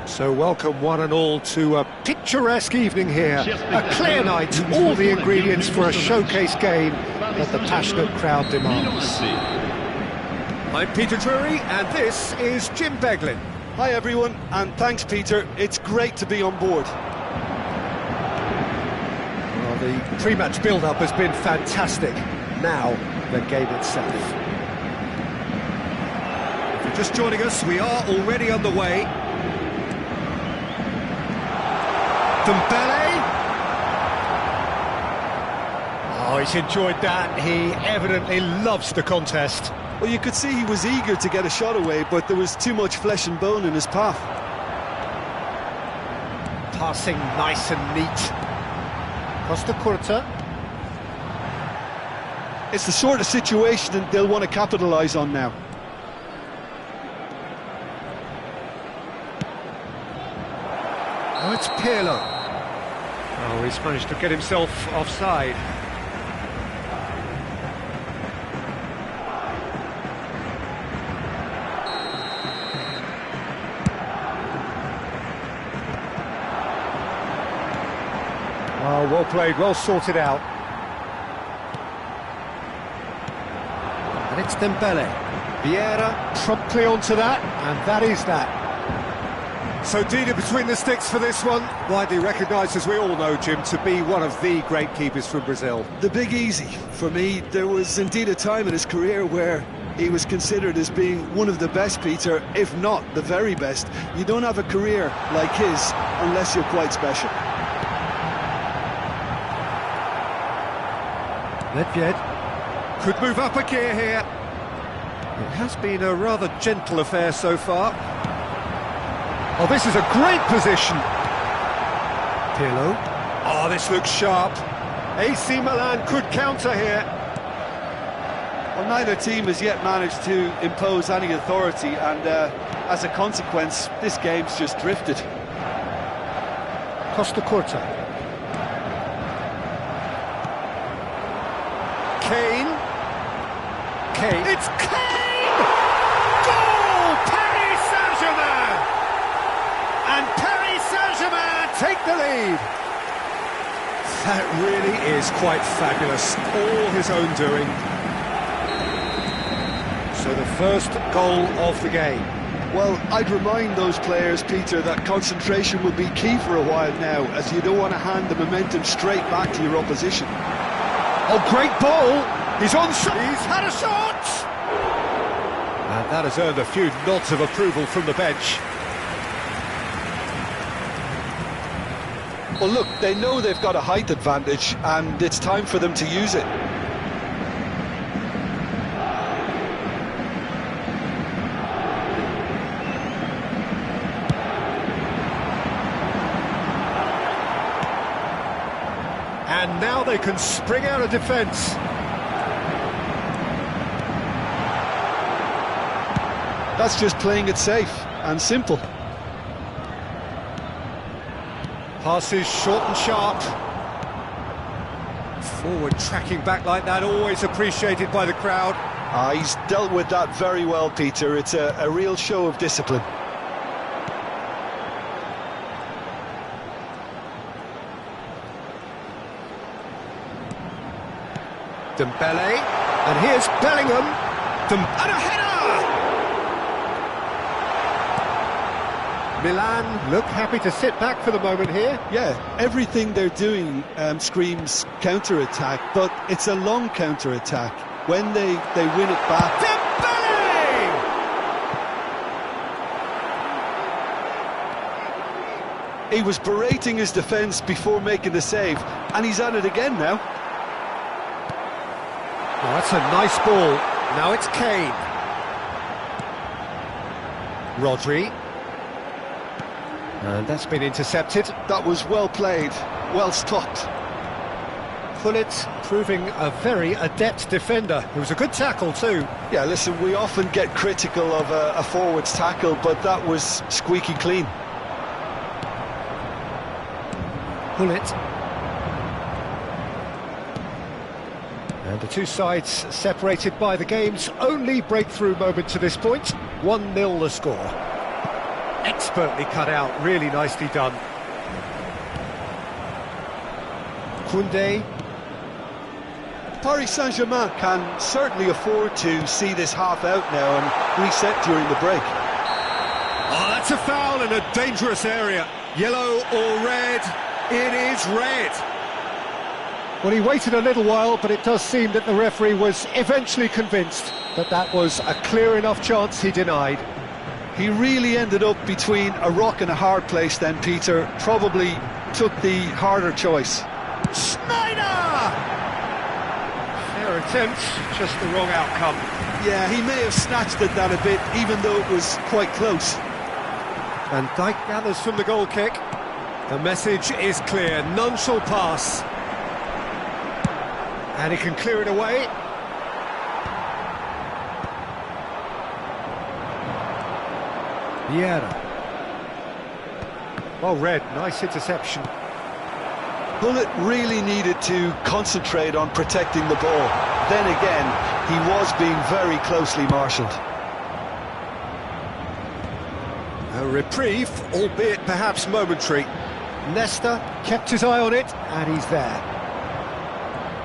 So welcome one and all to a picturesque evening here, a clear night, all the ingredients for a showcase game that the passionate crowd demands. I'm Peter Drury and this is Jim Beglin. Hi everyone, and thanks Peter, it's great to be on board. Well, the pre-match build-up has been fantastic. Now, the game itself. If you're just joining us, we are already underway. Dembele. Oh, he's enjoyed that. He evidently loves the contest. Well, you could see he was eager to get a shot away, but there was too much flesh and bone in his path. Passing nice and neat. Costa Curta. It's the sort of situation that they'll want to capitalise on now. Oh, it's Pirlo. Oh, he's managed to get himself offside. Oh, well played, well sorted out. And it's Dembele. Vieira promptly onto that, and that is that. So Dina between the sticks for this one, widely recognised, as we all know, Jim, to be one of the great keepers from Brazil. The big easy for me. There was indeed a time in his career where he was considered as being one of the best, Peter, if not the very best. You don't have a career like his unless you're quite special. Nedved could move up a gear here. It has been a rather gentle affair so far. Oh, this is a great position. Pirlo. Oh, this looks sharp. AC Milan could counter here. Well, neither team has yet managed to impose any authority, and as a consequence, this game's just drifted. Costa Curta. Kane. It's Kane! Goal! Paris Saint-Germain! And Paris Saint-Germain take the lead. That really is quite fabulous, all his own doing. So the first goal of the game. Well, I'd remind those players, Peter, that concentration will be key for a while now, as you don't want to hand the momentum straight back to your opposition. Oh, great ball! He's on shot! He's had a shot! And that has earned a few nods of approval from the bench. Well, look, they know they've got a height advantage, and it's time for them to use it. And now they can spring out of defence. That's just playing it safe and simple. Passes short and sharp. Forward tracking back like that, always appreciated by the crowd. He's dealt with that very well, Peter. It's a real show of discipline. Dembele, and here's Bellingham. And a header! Milan look happy to sit back for the moment here. Yeah, everything they're doing screams counter-attack, but it's a long counter-attack. When they win it back... Dembele! He was berating his defence before making the save, and he's at it again now. Oh, that's a nice ball. Now it's Kane. Rodri. And that's been intercepted. That was well played, well stopped. Gullit proving a very adept defender. It was a good tackle too. Yeah, listen, we often get critical of a forward's tackle, but that was squeaky clean. Gullit. And the two sides separated by the game's only breakthrough moment to this point. 1-0 the score. Expertly cut out, really nicely done. Koundé. Paris Saint-Germain can certainly afford to see this half out now and reset during the break. Oh, that's a foul in a dangerous area. Yellow or red? It is red. Well, he waited a little while, but it does seem that the referee was eventually convinced that that was a clear enough chance he denied. He really ended up between a rock and a hard place then, Peter. Probably took the harder choice. Schneider! Fair attempt, just the wrong outcome. Yeah, he may have snatched at that a bit, even though it was quite close. And Dijk gathers from the goal kick. The message is clear, none shall pass. And he can clear it away. Vieira. Well read, nice interception. Gullit really needed to concentrate on protecting the ball. Then again, he was being very closely marshalled. A reprieve, albeit perhaps momentary. Nesta kept his eye on it, and he's there.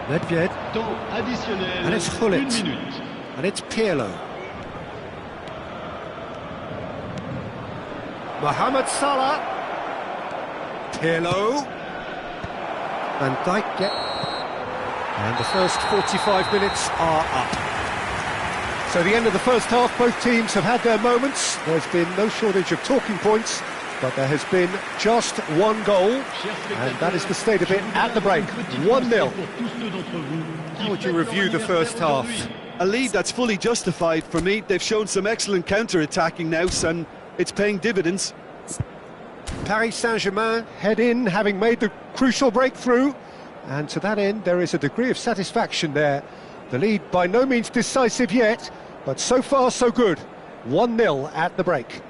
Nedved, and it's Gullit, and it's Pirlo. Mohamed Salah, Pirlo, Van Dijk, and the first 45 minutes are up. So the end of the first half, both teams have had their moments. There's been no shortage of talking points, but there has been just one goal, and that is the state of it at the break. 1-0. How would you review the first half? A lead that's fully justified for me. They've shown some excellent counter-attacking now, and it's paying dividends. Paris Saint-Germain head in, having made the crucial breakthrough, and to that end there is a degree of satisfaction there. The lead by no means decisive yet, but so far so good. 1-0 at the break.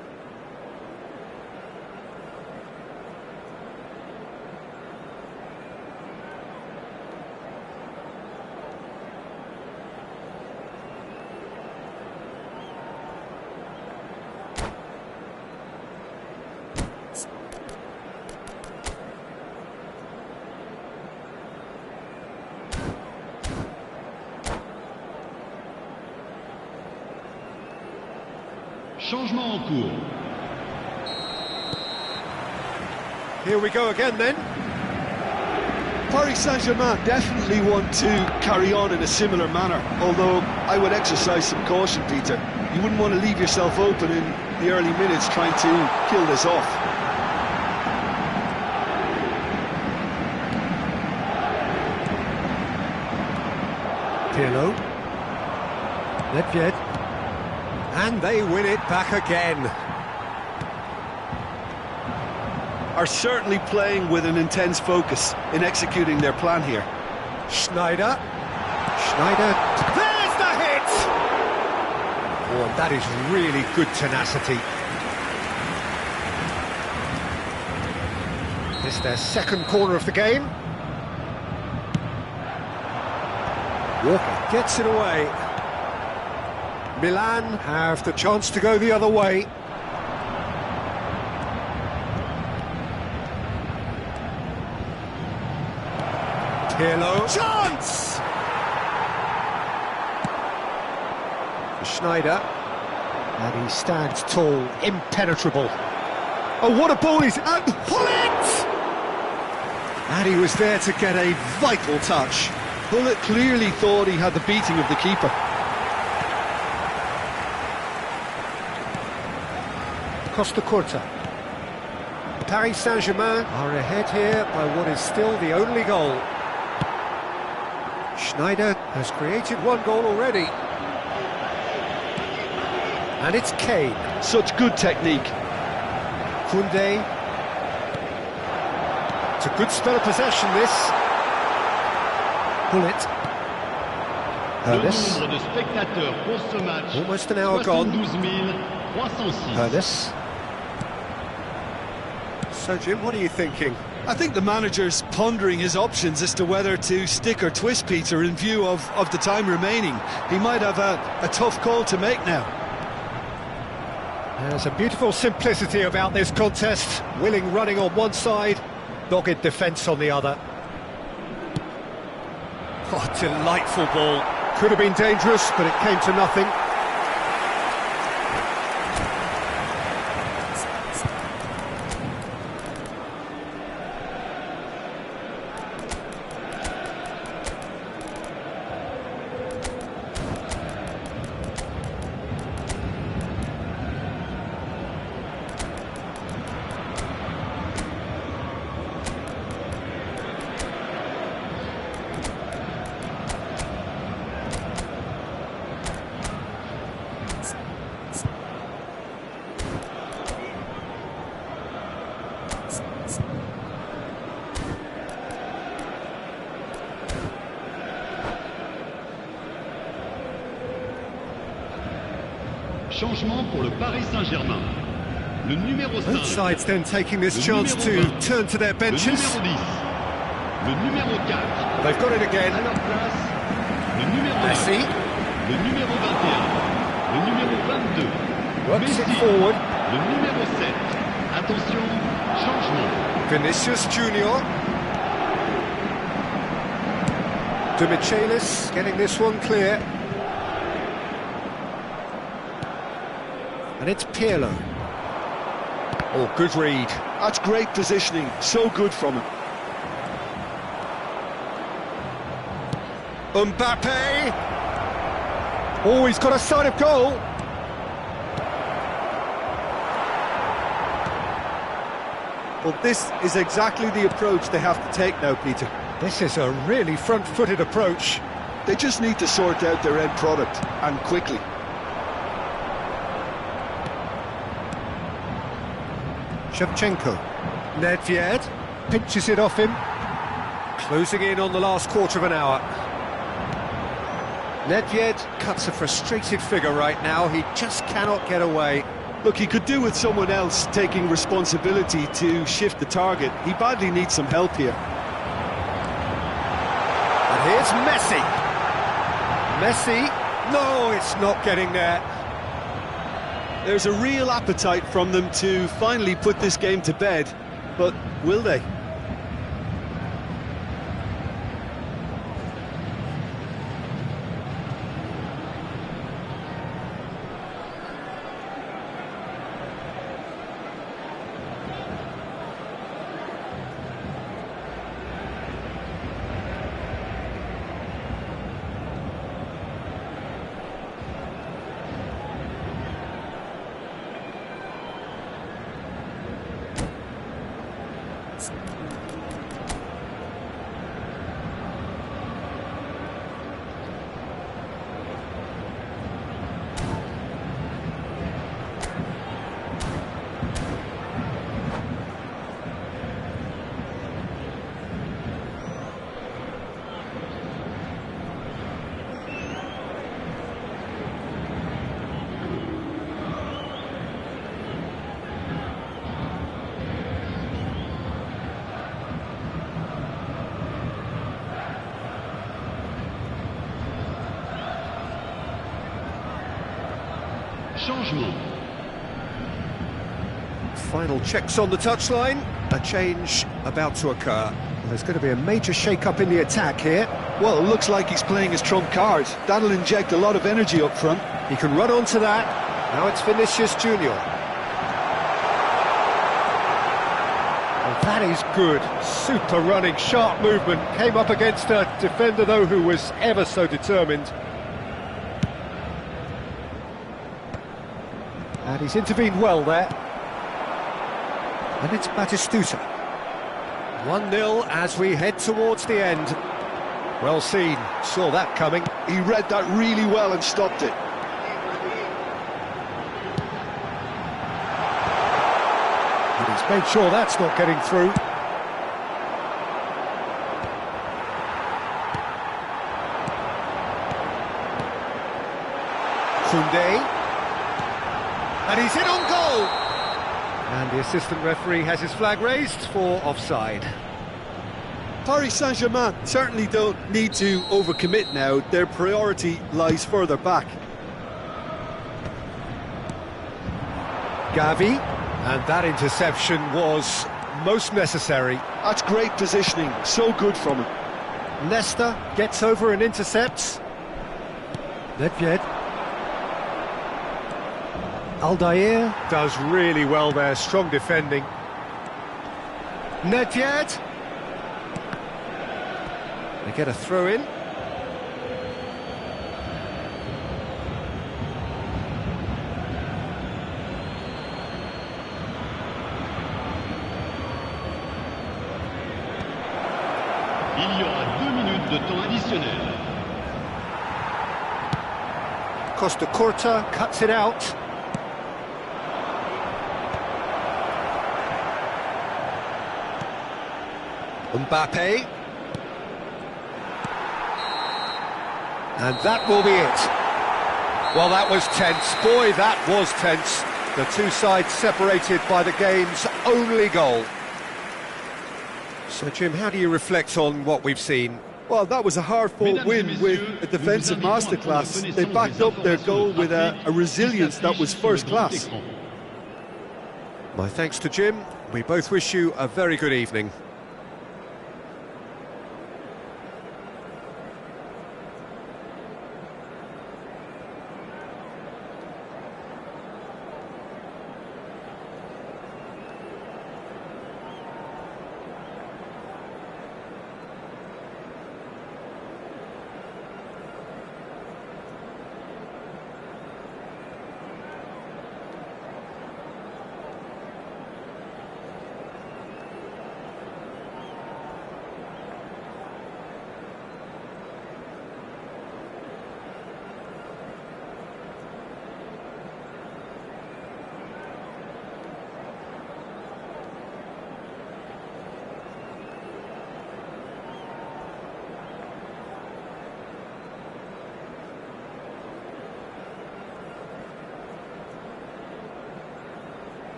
Changement en cours. Here we go again then. Paris Saint-Germain definitely want to carry on in a similar manner, although I would exercise some caution, Peter. You wouldn't want to leave yourself open in the early minutes trying to kill this off. Pirlo. Nedved. And they win it back again. Are certainly playing with an intense focus in executing their plan here. Schneider. Schneider. There's the hit! Oh, and that is really good tenacity. This is their second corner of the game. Walker gets it away. Milan have the chance to go the other way. Pirlo. Chance! For Schneider. And he stands tall, impenetrable. Oh, what a ball he's... And Hullet! And he was there to get a vital touch. Hullet clearly thought he had the beating of the keeper. Costa Curta. Paris Saint-Germain are ahead here by what is still the only goal. Schneider has created one goal already. And it's Kane. Such good technique. Koundé. It's a good spell of possession, this. Hullet. Le nombre de spectateurs pour ce match, Almost an hour gone. 72 306. So, Jim, what are you thinking? I think the manager's pondering his options as to whether to stick or twist Peter in view of the time remaining. He might have a tough call to make now. There's a beautiful simplicity about this contest. Willing running on one side, dogged defence on the other. Oh, delightful ball. Could have been dangerous, but it came to nothing. Changement pour le Paris Saint-Germain. Le numéro 5. Both sides then taking this chance to turn to their benches. Le numéro 10. Le numéro 4. They've got it again. À leur place, le numéro 9. Messi. Le numéro 21. Le numéro 22. Works Messi. it forward. Le numéro 7. Attention, changement. Vinicius Junior. De Michelis getting this one clear. And it's Pirlo. Oh, good read. That's great positioning, so good from him. Mbappe! Oh, he's got a sight of goal. Well, this is exactly the approach they have to take now, Peter. This is a really front-footed approach. They just need to sort out their end product, and quickly. Shevchenko. Nedved pinches it off him. Closing in on the last quarter of an hour. Nedved cuts a frustrated figure right now. He just cannot get away. Look, he could do with someone else taking responsibility to shift the target. He badly needs some help here. And here's Messi. Messi. No, it's not getting there. There's a real appetite from them to finally put this game to bed, but will they? Changement. Final checks on the touchline. A change about to occur. There's going to be a major shake-up in the attack here. Well, it looks like he's playing his trump card. That'll inject a lot of energy up front. He can run onto that. Now it's Vinicius Junior. Oh, that is good. Super running, sharp movement. Came up against a defender, though, who was ever so determined. And he's intervened well there. And it's Batistuta. 1-0 as we head towards the end. Well seen, saw that coming. He read that really well and stopped it. And he's made sure that's not getting through. Koundé. And he's in on goal! And the assistant referee has his flag raised for offside. Paris Saint-Germain certainly don't need to overcommit now. Their priority lies further back. Gavi, and that interception was most necessary. That's great positioning, so good from him. Nesta gets over and intercepts. Nedved. Aldair does really well there, strong defending. Nedved. They get a throw in. Il y aura 2 minutes de temps additionnel. Costa Curta cuts it out. Mbappe. And that will be it. Well, that was tense. Boy, that was tense. The two sides separated by the game's only goal. So, Jim, how do you reflect on what we've seen? Well, that was a hard-fought win with a defensive masterclass. They backed up their goal with a resilience that was first class. My thanks to Jim. We both wish you a very good evening.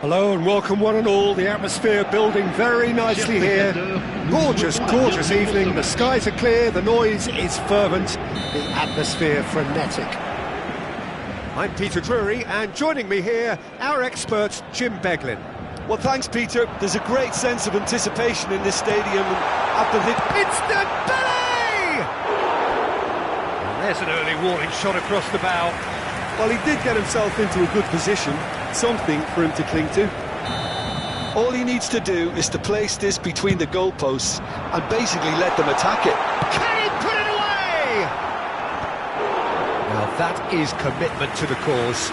Hello and welcome one and all. The atmosphere building very nicely here. Gorgeous, gorgeous evening. The skies are clear, the noise is fervent, the atmosphere frenetic. I'm Peter Drury, and joining me here, our expert Jim Beglin. Well, thanks, Peter. There's a great sense of anticipation in this stadium. And at the It's Dembele! And there's an early warning shot across the bow. Well, he did get himself into a good position, something for him to cling to. All he needs to do is to place this between the goalposts and basically let them attack it. Can he put it away? Now that is commitment to the cause.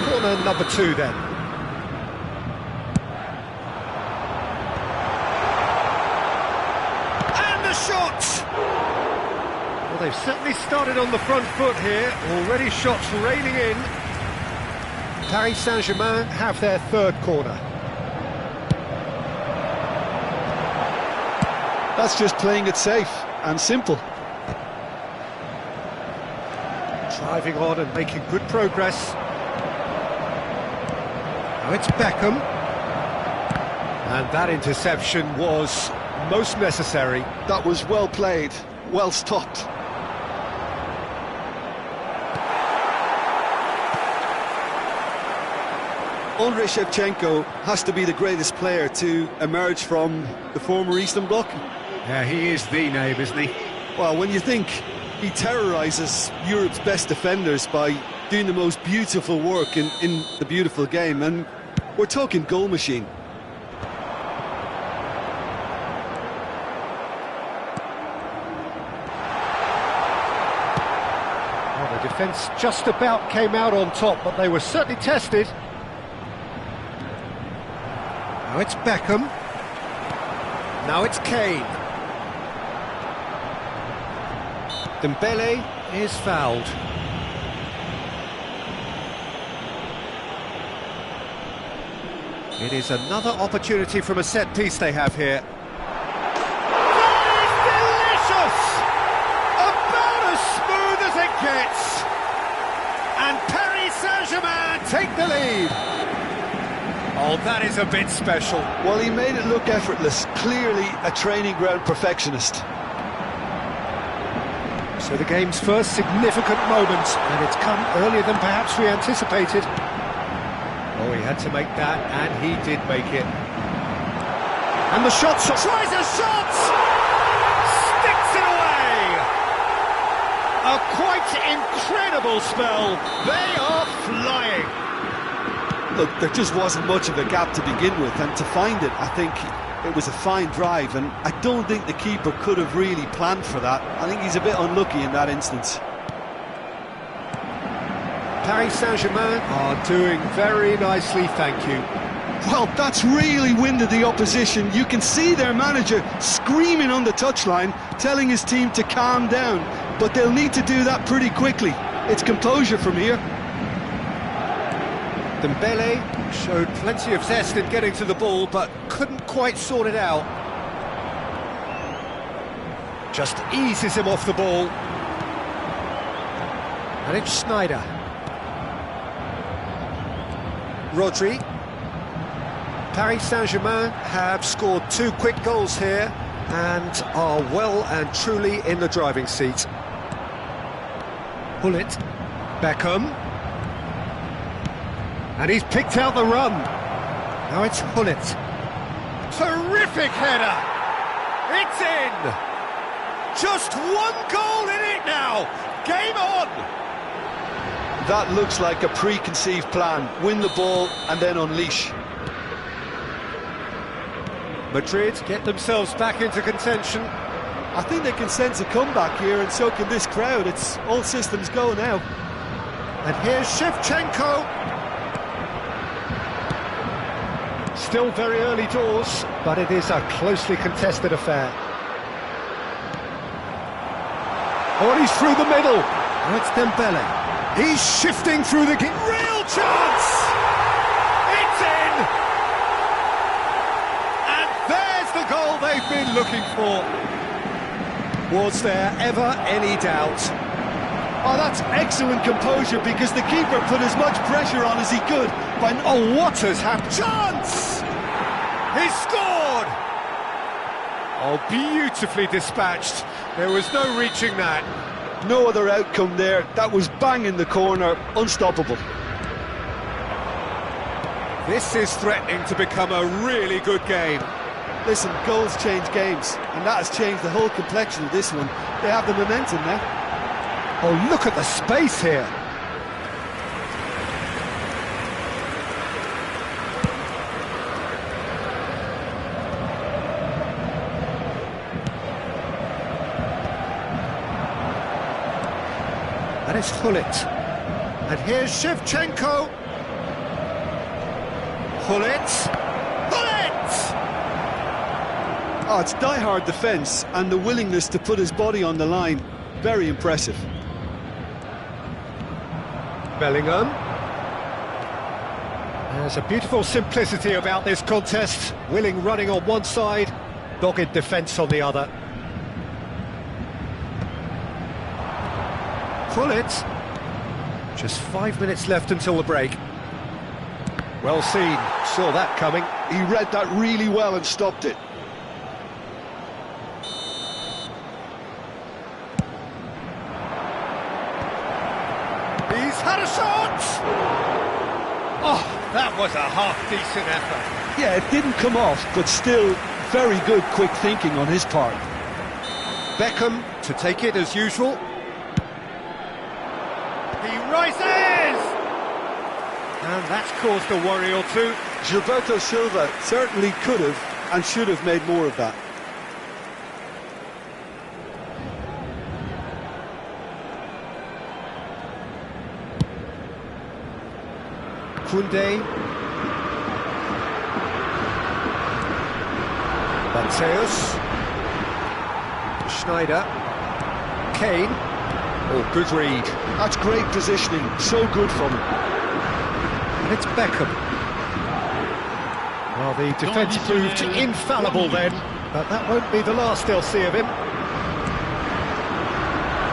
Corner number 2 then. And the shot! Well, they've certainly started on the front foot here. Already shots raining in. Paris Saint-Germain have their third corner. That's just playing it safe and simple. Driving on and making good progress. Now it's Beckham. And that interception was most necessary. That was well played, well stopped. Andrei Shevchenko has to be the greatest player to emerge from the former Eastern Bloc. Yeah, he is the name, isn't he? Well, when you think he terrorises Europe's best defenders by doing the most beautiful work in the beautiful game, and we're talking goal machine. Well, the defence just about came out on top, but they were certainly tested. Now it's Beckham. Now it's Kane. Dembele is fouled. It is another opportunity from a set piece they have here. That is delicious! About as smooth as it gets. And Paris Saint-Germain take the lead. Oh, that is a bit special. Well, he made it look effortless. Clearly a training ground perfectionist. So the game's first significant moment, and it's come earlier than perhaps we anticipated. Oh, he had to make that, and he did make it. And the shot, tries a shot! Sticks it away! A quite incredible spell. They are flying. Look, there just wasn't much of a gap to begin with, and to find it, I think it was a fine drive, and I don't think the keeper could have really planned for that. I think he's a bit unlucky in that instance. Paris Saint-Germain are doing very nicely, thank you. Well, that's really winded the opposition. You can see their manager screaming on the touchline, telling his team to calm down, but they'll need to do that pretty quickly. It's composure from here. Dembele showed plenty of zest in getting to the ball, but couldn't quite sort it out. Just eases him off the ball. And it's Sneijder. Rodri. Paris Saint-Germain have scored 2 quick goals here and are well and truly in the driving seat. Gullit. Beckham. And he's picked out the run. Now it's Gullit. Terrific header. It's in. Just 1 goal in it now. Game on. That looks like a preconceived plan. Win the ball and then unleash. Madrid get themselves back into contention. I think they can sense a comeback here, and so can this crowd. It's all systems go now. And here's Shevchenko. Still very early doors, but it is a closely contested affair. Oh, and he's through the middle. Oh, it's Dembele. He's shifting through the... Real chance! It's in! And there's the goal they've been looking for. Was there ever any doubt? Oh, that's excellent composure because the keeper put as much pressure on as he could. Oh, what has happened? Chance! He scored! Oh, beautifully dispatched. There was no reaching that. No other outcome there. That was bang in the corner, unstoppable. This is threatening to become a really good game. Listen, goals change games, and that has changed the whole complexion of this one. They have the momentum now. Oh, look at the space here. That is Hullet. And here's Shevchenko. Hullet. Oh, it's die-hard defence, and the willingness to put his body on the line. Very impressive. Bellingham. There's a beautiful simplicity about this contest. Willing running on one side, dogged defence on the other. Hullet. Just 5 minutes left until the break. Well seen, saw that coming. He read that really well and stopped it. He's had a shot! Oh, that was a half-decent effort. Yeah, it didn't come off, but still very good quick thinking on his part. Beckham to take it as usual. He rises! And that's caused a worry or two. Gilberto Silva certainly could have and should have made more of that. Koundé. Mateus. Schneider. Kane. Oh, good read. That's great positioning, so good from him. And it's Beckham. Well, the defence proved infallible then, but that won't be the last they'll see of him.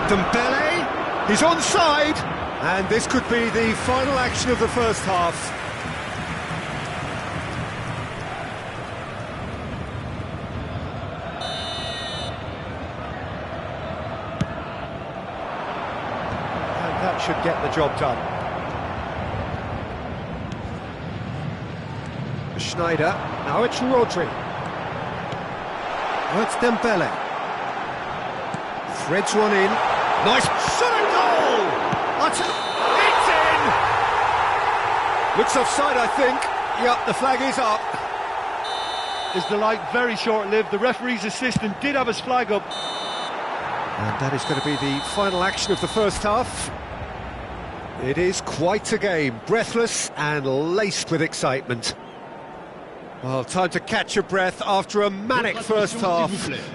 Dembele, he's onside, and this could be the final action of the first half. And that should get the job done. Schneider, now it's Rodri. Now it's Dembele. Threads one in. Nice shot and goal! It's in! Looks offside, I think. Yep, the flag is up. Is the light very short-lived? The referee's assistant did have his flag up. And that is going to be the final action of the first half. It is quite a game, breathless and laced with excitement. Well, time to catch your breath after a manic first half.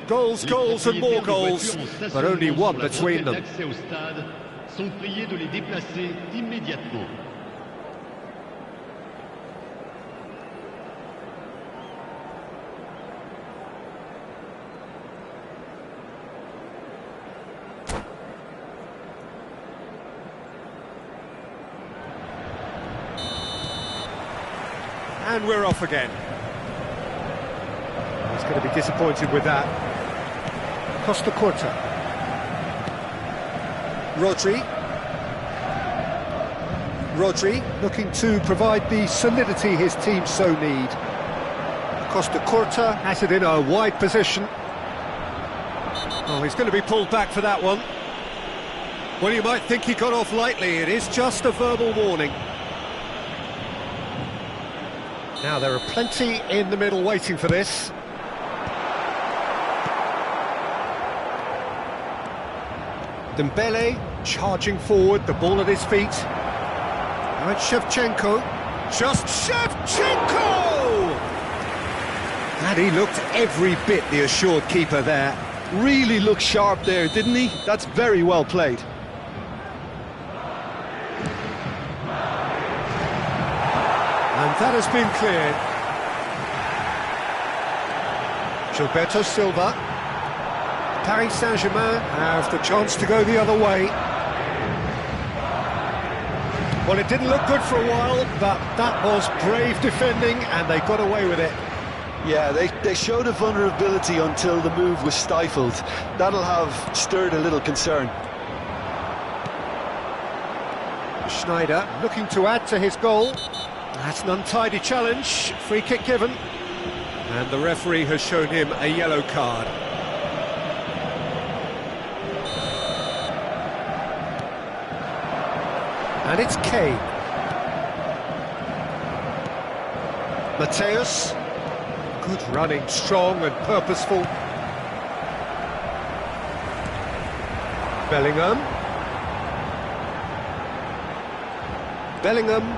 Goals, goals and more goals, but only one between them. And we're off again. He's going to be disappointed with that. Costa Curta. Rodri looking to provide the solidity his team so need. Costa Curta has it in a wide position. Oh, he's going to be pulled back for that one. Well, you might think he got off lightly. It is just a verbal warning. Now, there are plenty in the middle waiting for this. Dembele charging forward, the ball at his feet. Now it's Shevchenko. Just Shevchenko! And he looked every bit the assured keeper there. Really looked sharp there, didn't he? That's very well played. And that has been cleared. Gilberto Silva. Paris Saint-Germain have the chance to go the other way. Well, it didn't look good for a while, but that was brave defending, and they got away with it. Yeah, they showed a vulnerability until the move was stifled. That'll have stirred a little concern. Schneider looking to add to his goal. That's an untidy challenge. Free kick given. And the referee has shown him a yellow card. And it's Kane. Mateus. Good running, strong and purposeful. Bellingham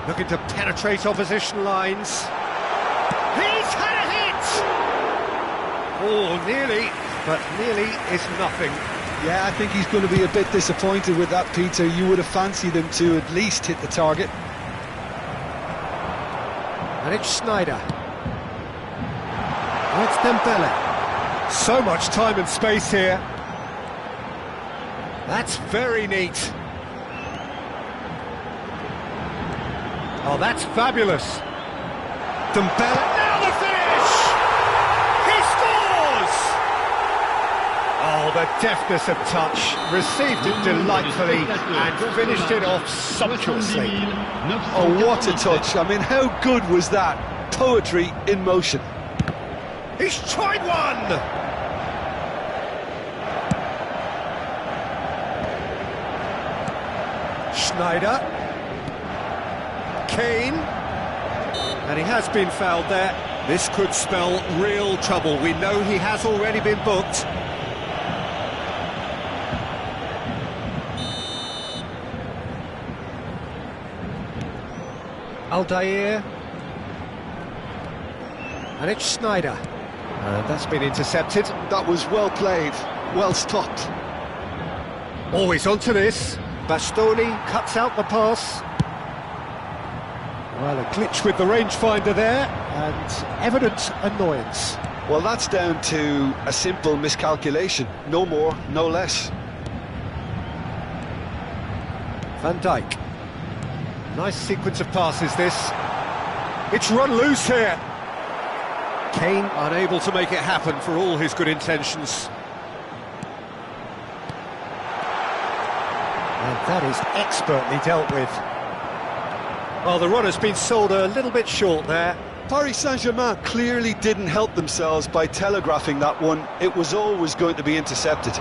looking to penetrate opposition lines. He's had a hit! Oh, nearly, but nearly is nothing. Yeah, I think he's going to be a bit disappointed with that, Peter. You would have fancied him to at least hit the target. And it's Schneider. Oh, it's Dembele. So much time and space here. That's very neat. Oh, that's fabulous. Dembele, now the finish! He scores! Oh, the deftness of touch. Received it delightfully and finished it off sumptuously. Oh, what a touch. I mean, how good was that? Poetry in motion. He's tried one! Schneider. Kane. And he has been fouled there. This could spell real trouble. We know he has already been booked. Aldair. And it's Schneider. That's been intercepted. That was well played, well stopped. Always onto this. Bastoni cuts out the pass. Well, a glitch with the rangefinder there, and evident annoyance. Well, that's down to a simple miscalculation. No more, no less. Van Dijk. Nice sequence of passes, this. It's run loose here. Kane unable to make it happen for all his good intentions. And that is expertly dealt with. Well, the run has been sold a little bit short there. Paris Saint-Germain clearly didn't help themselves by telegraphing that one. It was always going to be intercepted.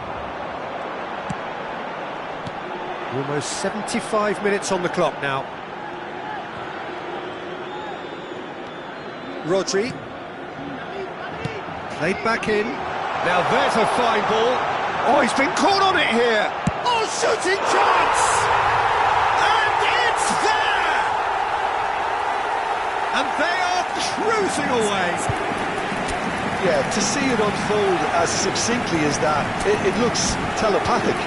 Almost 75 minutes on the clock now. Rodri. Played back in. Now there's a fine ball. Oh, he's been caught on it here. Oh, shooting chance! And it's there! And they are cruising away. Yeah, to see it unfold as succinctly as that, it looks telepathic.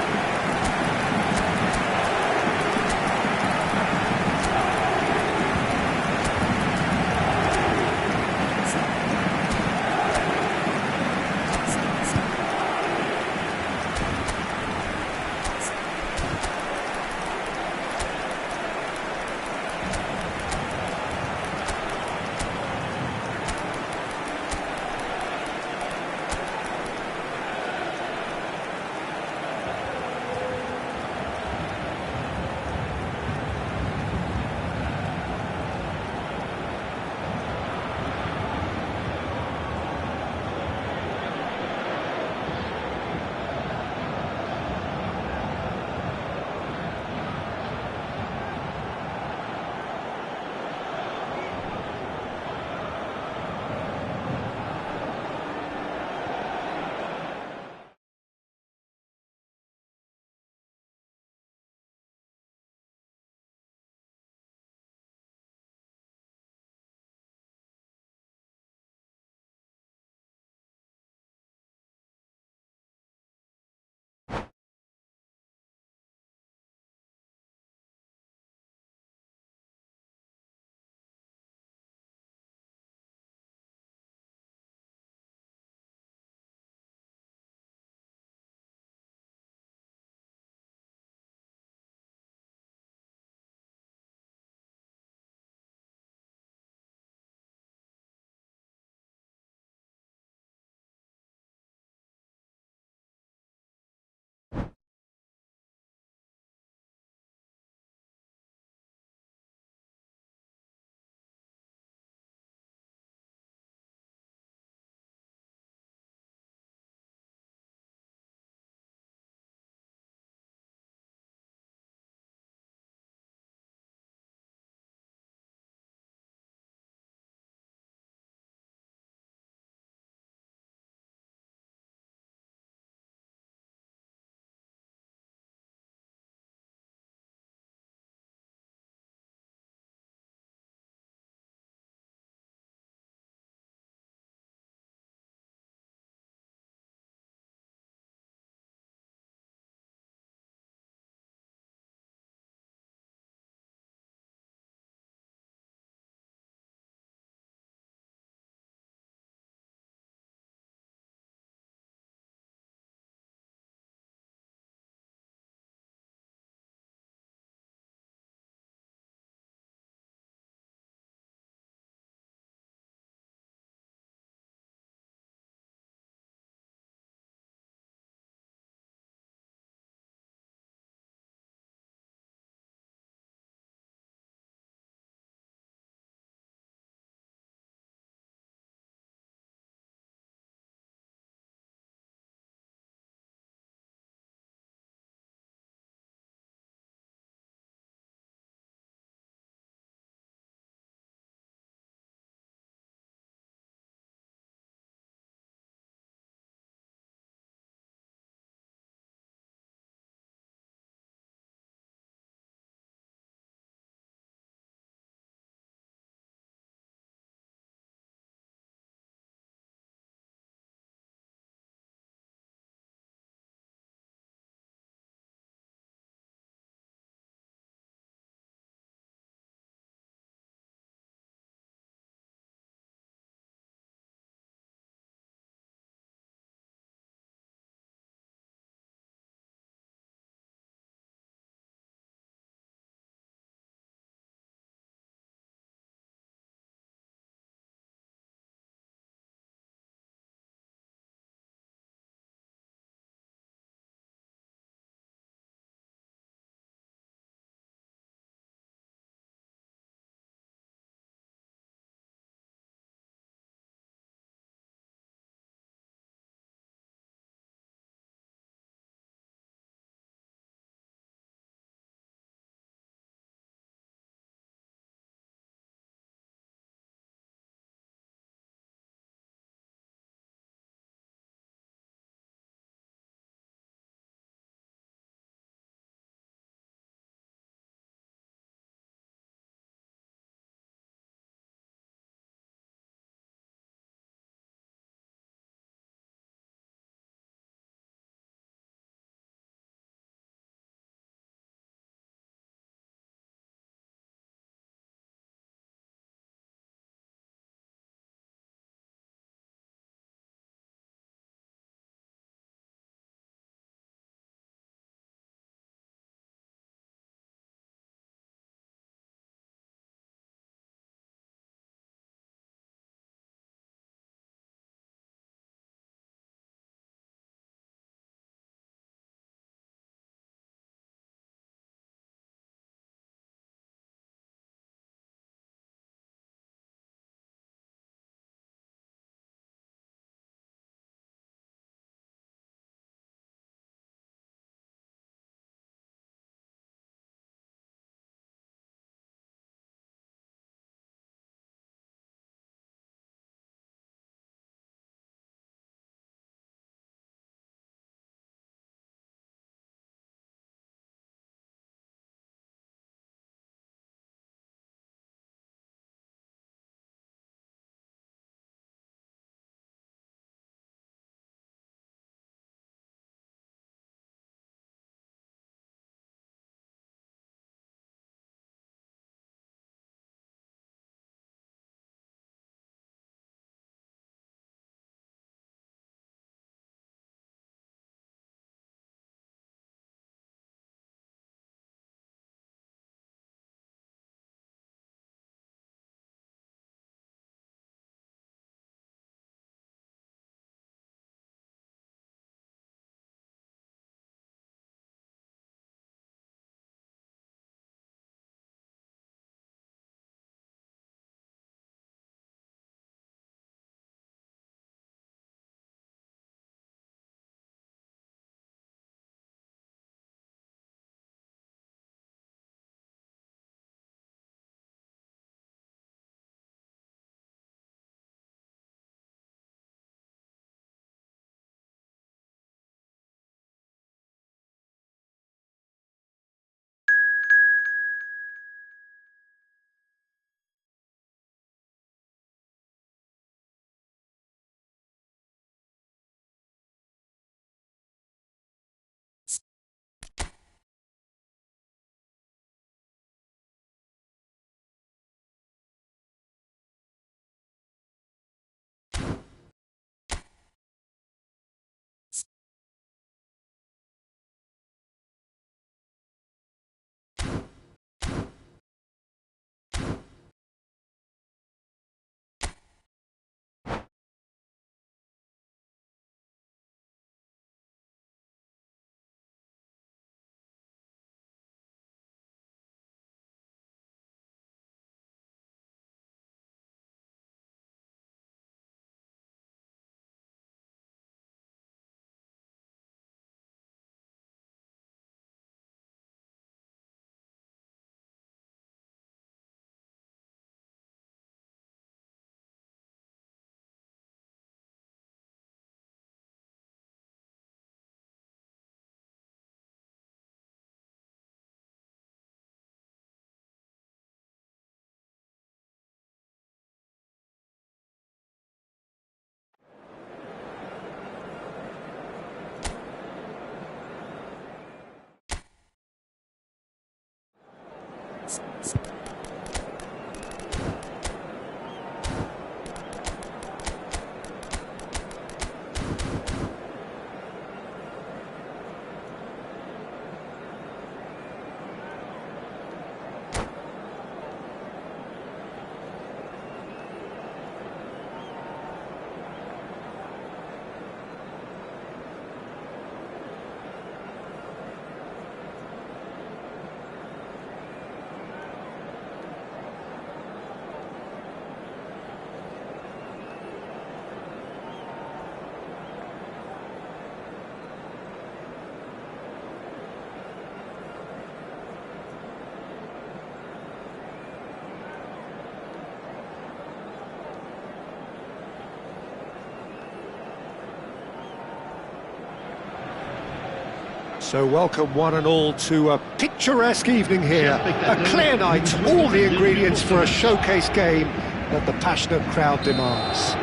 So welcome one and all to a picturesque evening here, a clear night, all the ingredients for a showcase game that the passionate crowd demands.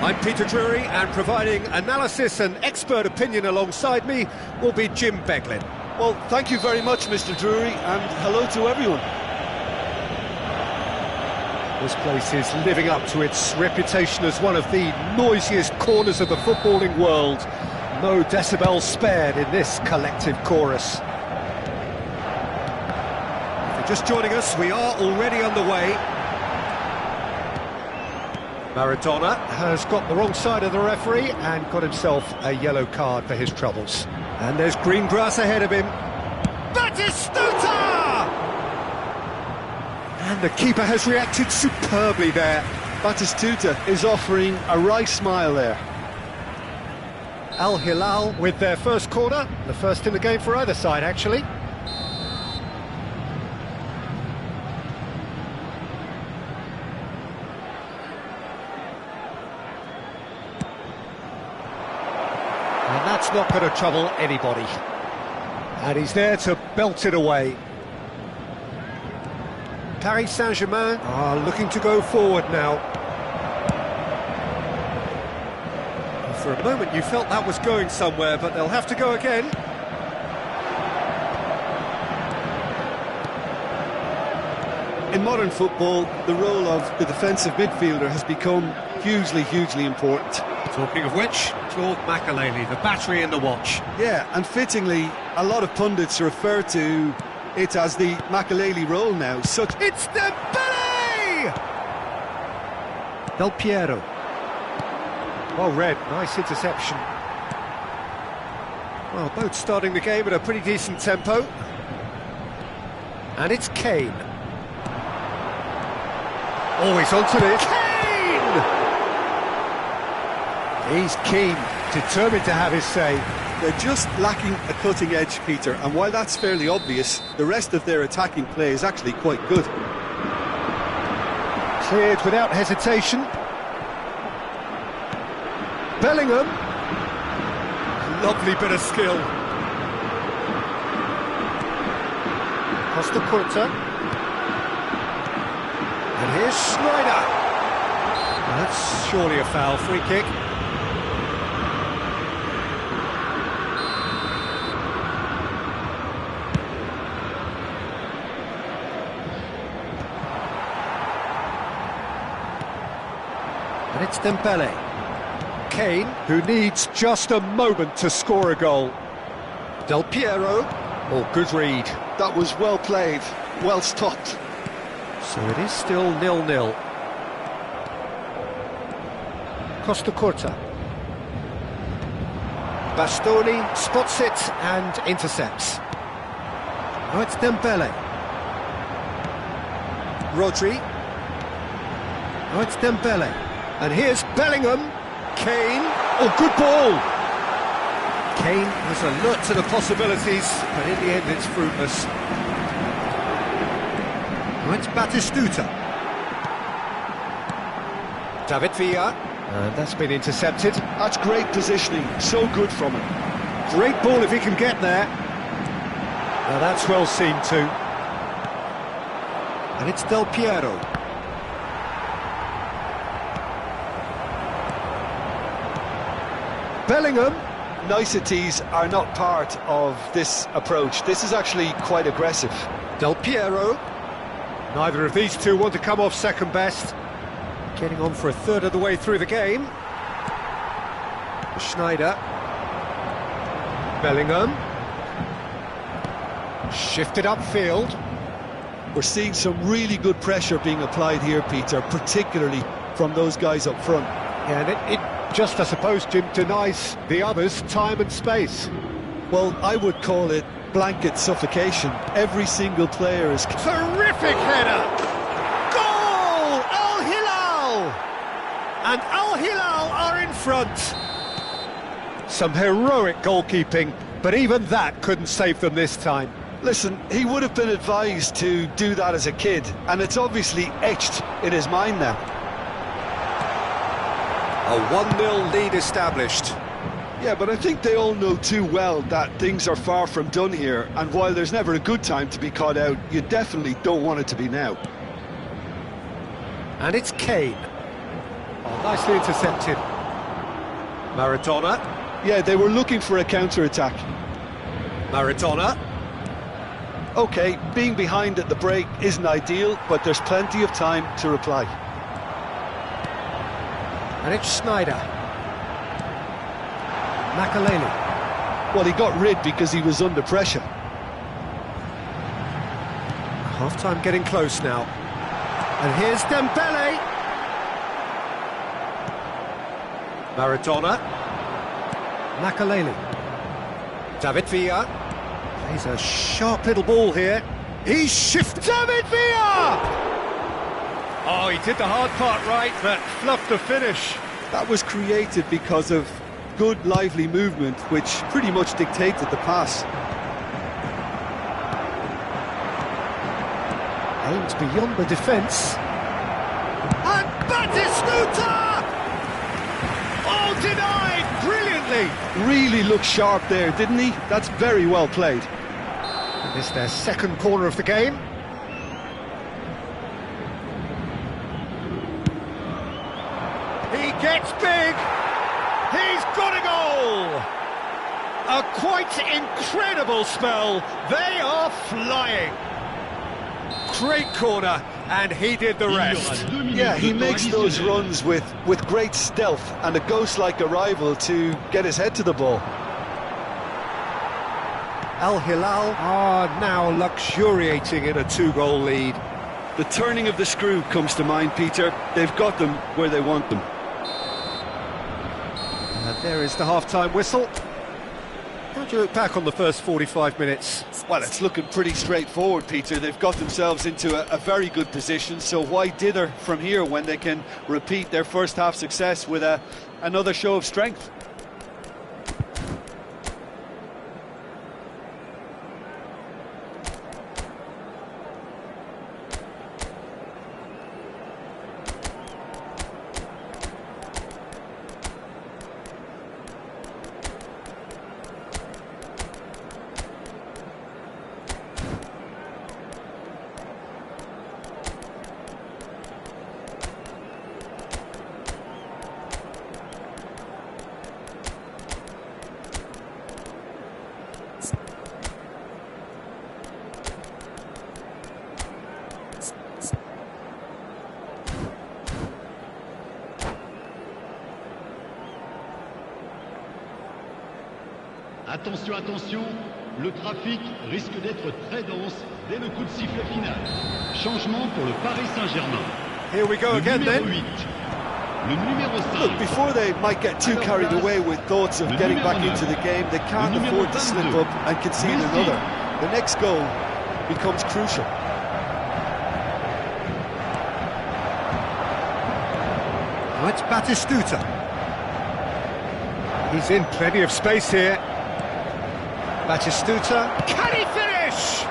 I'm Peter Drury, and providing analysis and expert opinion alongside me will be Jim Beglin. Well, thank you very much, Mr. Drury, and hello to everyone. This place is living up to its reputation as one of the noisiest corners of the footballing world. No decibels spared in this collective chorus. If you're just joining us, we are already underway. Maradona has got the wrong side of the referee and got himself a yellow card for his troubles. And there's green grass ahead of him. Batistuta! And the keeper has reacted superbly there. Batistuta is offering a wry smile there. Al Hilal with their first corner, the first in the game for either side, actually. And that's not going to trouble anybody. And he's there to belt it away. Paris Saint-Germain are looking to go forward now. For a moment you felt that was going somewhere, but they'll have to go again. In modern football, the role of the defensive midfielder has become hugely important. Talking of which, Claude Makelele, the battery in the watch. Yeah, and fittingly, a lot of pundits refer to it as the Makelele role now. It's Dembele! Del Piero. Well read, nice interception. Well, both starting the game at a pretty decent tempo. And it's Kane. Always onto it. Kane! He's keen, determined to have his say. They're just lacking a cutting edge, Peter, and while that's fairly obvious, the rest of their attacking play is actually quite good. Cleared without hesitation. Bellingham. Lovely bit of skill. Costa Curta. And here's Schneider. Well, that's surely a foul, free kick. And it's Dembele. Kane, who needs just a moment to score a goal. Del Piero. Oh, good read. That was well played, well stopped. So it is still 0-0. Costa Curta. Bastoni spots it and intercepts. Now it's Dembele. Rodri. Now it's Dembele. And here's Bellingham. Kane. Oh, good ball. Kane was alert to the possibilities, but in the end it's fruitless. Now it's Batistuta. David Villa. And that's been intercepted. That's great positioning, so good from him. Great ball if he can get there. Now that's well seen too. And it's Del Piero. Bellingham. niceties are not part of this approach. This is actually quite aggressive. Del Piero. Neither of these two want to come off second best. Getting on for a third of the way through the game. Schneider. Bellingham. Shifted upfield. We're seeing some really good pressure being applied here, Peter, particularly from those guys up front. Yeah, and it just, I suppose, Jim, denies the others time and space. Well, I would call it blanket suffocation. Every single player is... Terrific header! Goal! Al Hilal! And Al Hilal are in front. Some heroic goalkeeping, but even that couldn't save them this time. Listen, he would have been advised to do that as a kid, and it's obviously etched in his mind now. A 1-0 lead established. Yeah, but I think they all know too well that things are far from done here, and while there's never a good time to be caught out, you definitely don't want it to be now. And it's Kane. Oh, nicely intercepted. Maradona. Yeah, they were looking for a counter-attack. Maradona. OK, being behind at the break isn't ideal, but there's plenty of time to reply. And it's Schneider. Makaleli. Well, he got rid because he was under pressure. Half-time getting close now. And here's Dembele. Maradona. Makaleli. David Villa. Plays a sharp little ball here. He shifts. David Villa! Oh, he did the hard part right, but fluffed the finish. That was created because of good, lively movement, which pretty much dictated the pass. Aimed beyond the defence. And Batistuta! Oh, denied brilliantly! Really looked sharp there, didn't he? That's very well played. This is their second corner of the game. He gets big! He's got a goal! A quite incredible spell. They are flying. Great corner, and he did the rest. Yeah, he makes those runs with great stealth and a ghost-like arrival to get his head to the ball. Al Hilal are now luxuriating in a 2-goal lead. The turning of the screw comes to mind, Peter. They've got them where they want them. There is the half-time whistle. How do you look back on the first 45 minutes? Well, it's looking pretty straightforward, Peter. They've got themselves into a very good position, so why dither from here when they can repeat their first half success with another show of strength? Attention, attention, le trafic risque d'être très dense dès le coup de sifflet final. Changement pour le Paris Saint-Germain. Here we go again then. Le numéro 5. Look, before they might get too carried away with thoughts of getting back into the game, they can't afford to slip up and concede another. The next goal becomes crucial. Now it's Batistuta. He's in plenty of space here. Batistuta, can he finish?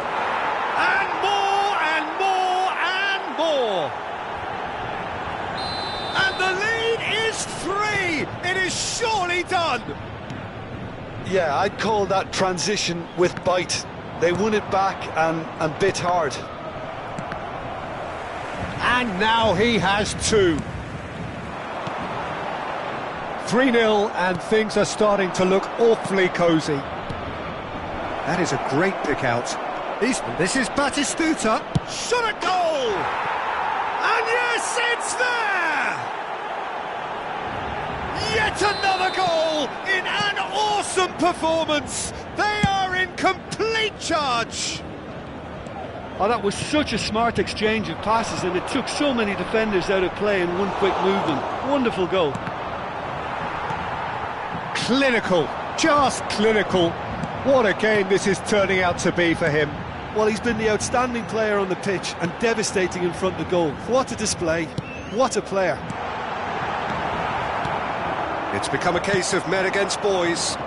And more, and more, and more. And the lead is 3. It is surely done. Yeah, I'd call that transition with bite. They won it back and bit hard. And now he has 2. 3-0, and things are starting to look awfully cosy. That is a great pick out. This is Batistuta. Shot at goal! And yes, it's there! Yet another goal in an awesome performance. They are in complete charge. Oh, that was such a smart exchange of passes, and it took so many defenders out of play in one quick movement. Wonderful goal. Clinical, just clinical. What a game this is turning out to be for him. Well, he's been the outstanding player on the pitch and devastating in front of goal. What a display, what a player. It's become a case of men against boys.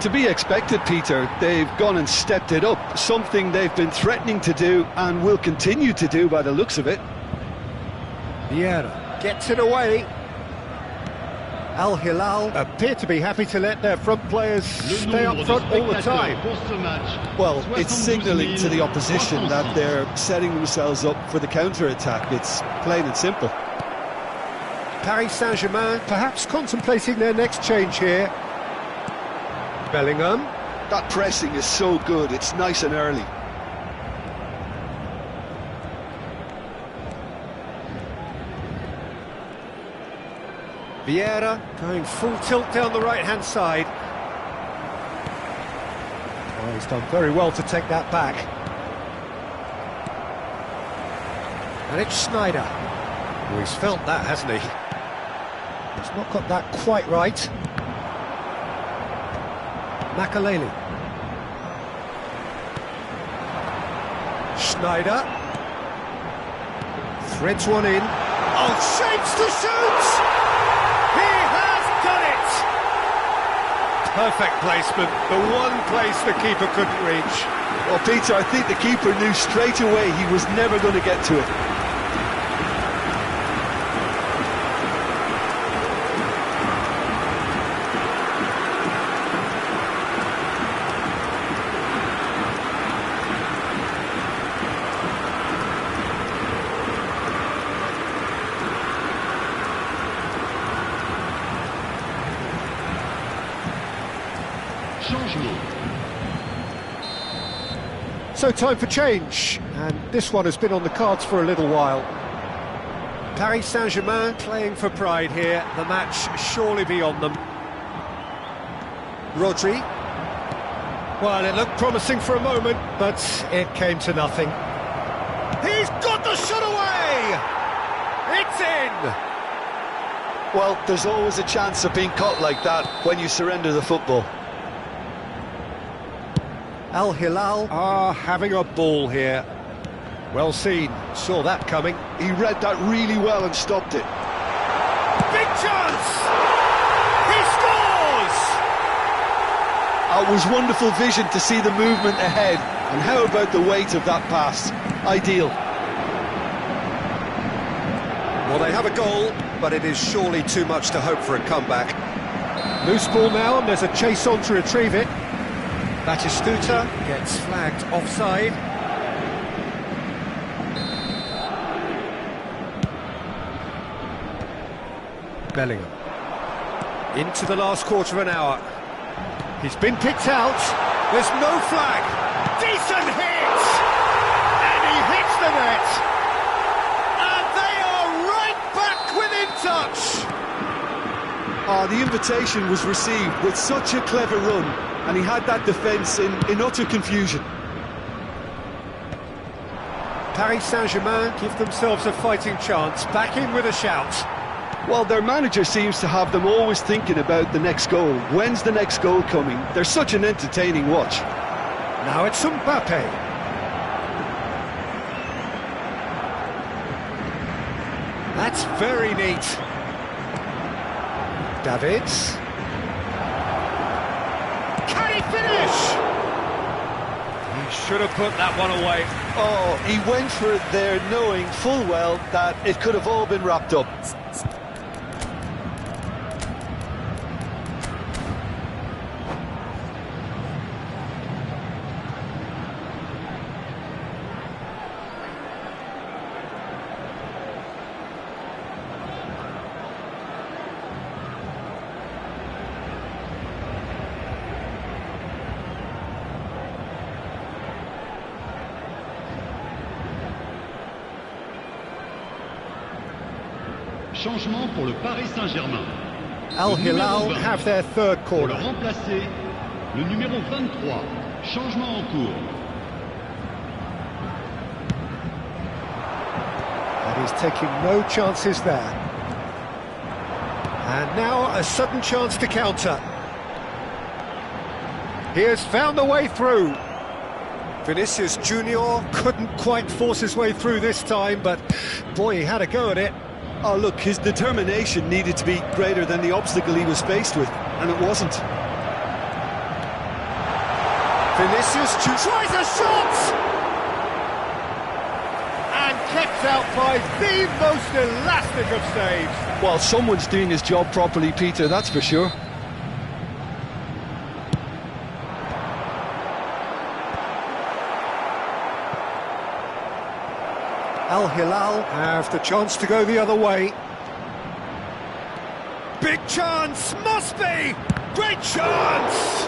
To be expected, Peter. They've gone and stepped it up, something they've been threatening to do and will continue to do by the looks of it. Vieira gets it away. Al Hilal appear to be happy to let their front players stay up front all the time. Well, it's signalling to the opposition that they're setting themselves up for the counter-attack. It's plain and simple. Paris Saint-Germain perhaps contemplating their next change here. Bellingham. That pressing is so good, it's nice and early. Vieira going full tilt down the right-hand side. Well, he's done very well to take that back. And it's Schneider. Well, he's felt that, hasn't he? He's not got that quite right. Makaleli. Schneider. Threads one in. Oh, shapes to shoot! He has done it! Perfect placement, the one place the keeper couldn't reach. Well, Peter, I think the keeper knew straight away he was never going to get to it. So time for change, and this one has been on the cards for a little while. Paris Saint-Germain playing for pride here, the match surely beyond them. Rodri. Well, it looked promising for a moment, but it came to nothing. He's got the shot away! It's in! Well, there's always a chance of being caught like that when you surrender the football. Al Hilal are having a ball here. Well seen, saw that coming. He read that really well and stopped it. Big chance! He scores! It was wonderful vision to see the movement ahead. And how about the weight of that pass? Ideal. Well, they have a goal, but it is surely too much to hope for a comeback. Loose ball now, and there's a chase on to retrieve it. Batistuta gets flagged offside. Bellingham. Into the last quarter of an hour. He's been picked out. There's no flag. Decent hit! And he hits the net. And they are right back within touch. The invitation was received with such a clever run, and he had that defence in utter confusion. Paris Saint-Germain give themselves a fighting chance, back in with a shout. Well, their manager seems to have them always thinking about the next goal. When's the next goal coming? They're such an entertaining watch. Now it's Mbappe. That's very neat. Davids. Can he finish? He should have put that one away. Oh, he went for it there knowing full well that it could have all been wrapped up. Changement pour le Paris Saint-Germain. Al Hilal have their third Pour le corner. remplacer, le numéro 23. Changement en cours. And he's taking no chances there. And now a sudden chance to counter. He has found the way through. Vinicius Junior couldn't quite force his way through this time, but boy, he had a go at it. Oh, look, his determination needed to be greater than the obstacle he was faced with, and it wasn't. Vinicius tries a shot! And kept out by the most elastic of saves. Well, someone's doing his job properly, Peter, that's for sure. Al Hilal have the chance to go the other way. Big chance, must be! Great chance!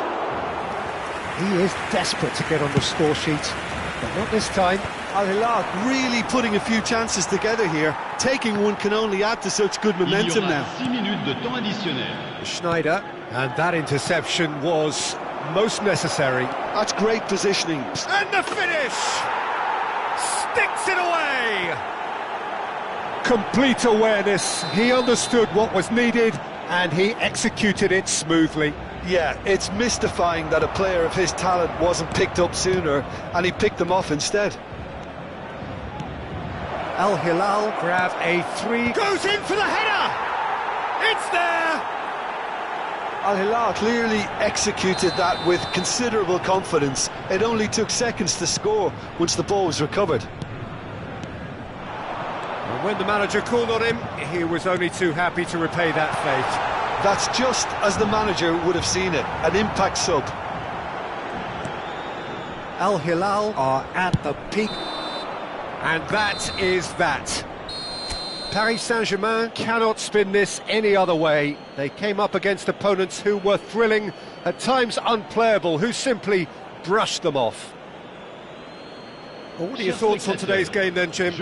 He is desperate to get on the score sheet, but not this time. Al Hilal really putting a few chances together here. Taking one can only add to such good Il y momentum aura now. 6 minutes de temps additionnel. Schneider, and that interception was most necessary. That's great positioning. And the finish! Sticks it away! Complete awareness. He understood what was needed and he executed it smoothly. Yeah, it's mystifying that a player of his talent wasn't picked up sooner, and he picked them off instead. Al Hilal grab a three. Goes in for the header! It's there! Al Hilal clearly executed that with considerable confidence. It only took seconds to score once the ball was recovered. And when the manager called on him, he was only too happy to repay that fate. That's just as the manager would have seen it, an impact sub. Al Hilal are at the peak, and that is that. Paris Saint-Germain cannot spin this any other way. They came up against opponents who were thrilling, at times unplayable, who simply brushed them off. Well, what are your thoughts on today's game then, Jim?